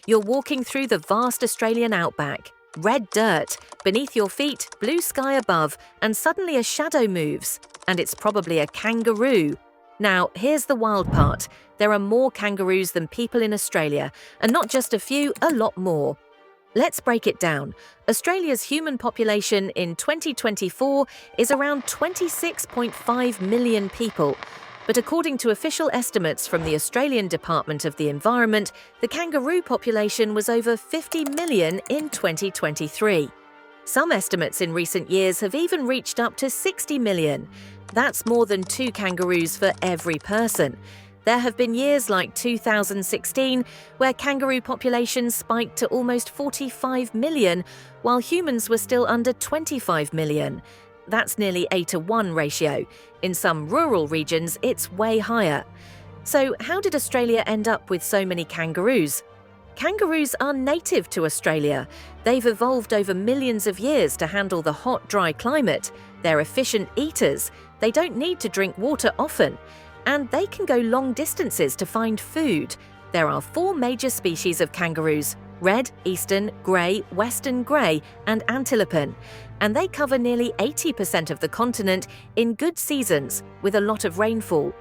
You're walking through the vast Australian outback. Red dirt, beneath your feet, blue sky above, and suddenly a shadow moves. And it's probably a kangaroo. Now, here's the wild part. There are more kangaroos than people in Australia, and not just a few, a lot more. Let's break it down. Australia's human population in 2024 is around 26.5 million people. But according to official estimates from the Australian Department of the Environment, the kangaroo population was over 50 million in 2023. Some estimates in recent years have even reached up to 60 million. That's more than 2 kangaroos for every person. There have been years like 2016 where kangaroo populations spiked to almost 45 million, while humans were still under 25 million. That's nearly 8-to-1 ratio. In some rural regions, it's way higher. So how did Australia end up with so many kangaroos? Kangaroos are native to Australia. They've evolved over millions of years to handle the hot, dry climate. They're efficient eaters. They don't need to drink water often. And they can go long distances to find food. There are 4 major species of kangaroos: red, eastern, grey, western grey, and antilopan. And they cover nearly 80% of the continent in good seasons with a lot of rainfall.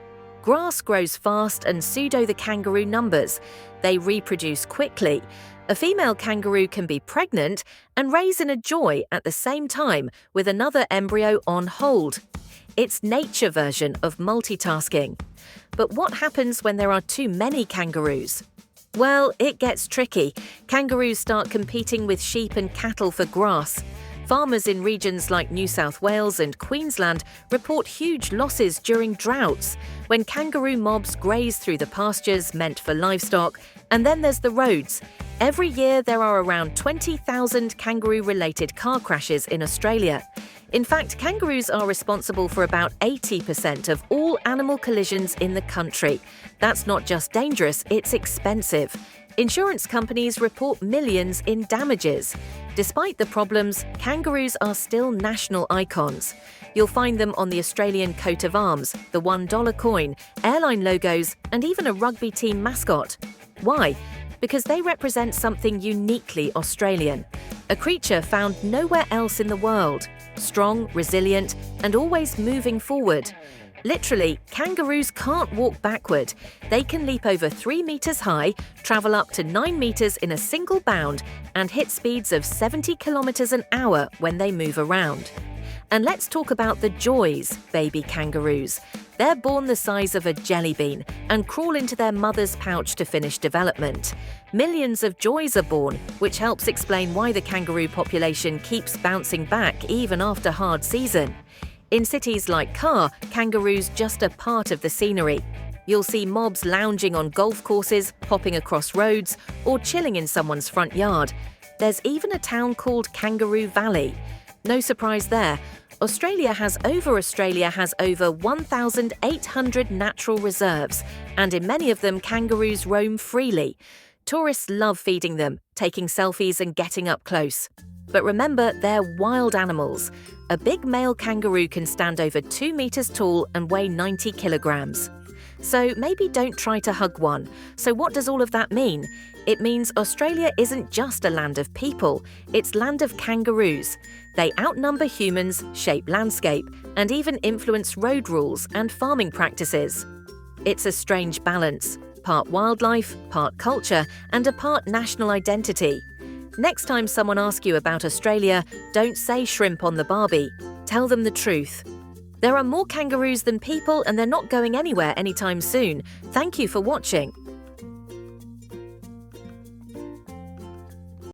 Grass grows fast and pseudo the kangaroo numbers. They reproduce quickly. A female kangaroo can be pregnant and raise in a joy at the same time with another embryo on hold. It's nature version of multitasking. But what happens when there are too many kangaroos? Well, it gets tricky. Kangaroos start competing with sheep and cattle for grass. Farmers in regions like New South Wales and Queensland report huge losses during droughts, when kangaroo mobs graze through the pastures meant for livestock. And then there's the roads. Every year there are around 20,000 kangaroo-related car crashes in Australia. In fact, kangaroos are responsible for about 80% of all animal collisions in the country. That's not just dangerous, it's expensive. Insurance companies report millions in damages. Despite the problems, kangaroos are still national icons. You'll find them on the Australian coat of arms, the $1 coin, airline logos, and even a rugby team mascot. Why? Because they represent something uniquely Australian. A creature found nowhere else in the world. Strong, resilient, and always moving forward. Literally, kangaroos can't walk backward. They can leap over 3 meters high, travel up to 9 meters in a single bound, and hit speeds of 70 kilometers an hour when they move around. And let's talk about the joys, baby kangaroos. They're born the size of a jelly bean and crawl into their mother's pouch to finish development. Millions of joys are born, which helps explain why the kangaroo population keeps bouncing back even after hard season. In cities like Car, kangaroos just a part of the scenery. You'll see mobs lounging on golf courses, hopping across roads, or chilling in someone's front yard. There's even a town called Kangaroo Valley. No surprise there. Australia has over 1,800 natural reserves, and in many of them kangaroos roam freely. Tourists love feeding them, taking selfies and getting up close. But remember, they're wild animals. A big male kangaroo can stand over 2 meters tall and weigh 90 kilograms. So maybe don't try to hug one. So what does all of that mean? It means Australia isn't just a land of people, it's land of kangaroos. They outnumber humans, shape landscape, and even influence road rules and farming practices. It's a strange balance, part wildlife, part culture, and a part national identity. Next time someone asks you about Australia, don't say shrimp on the barbie. Tell them the truth. There are more kangaroos than people, and they're not going anywhere anytime soon. Thank you for watching.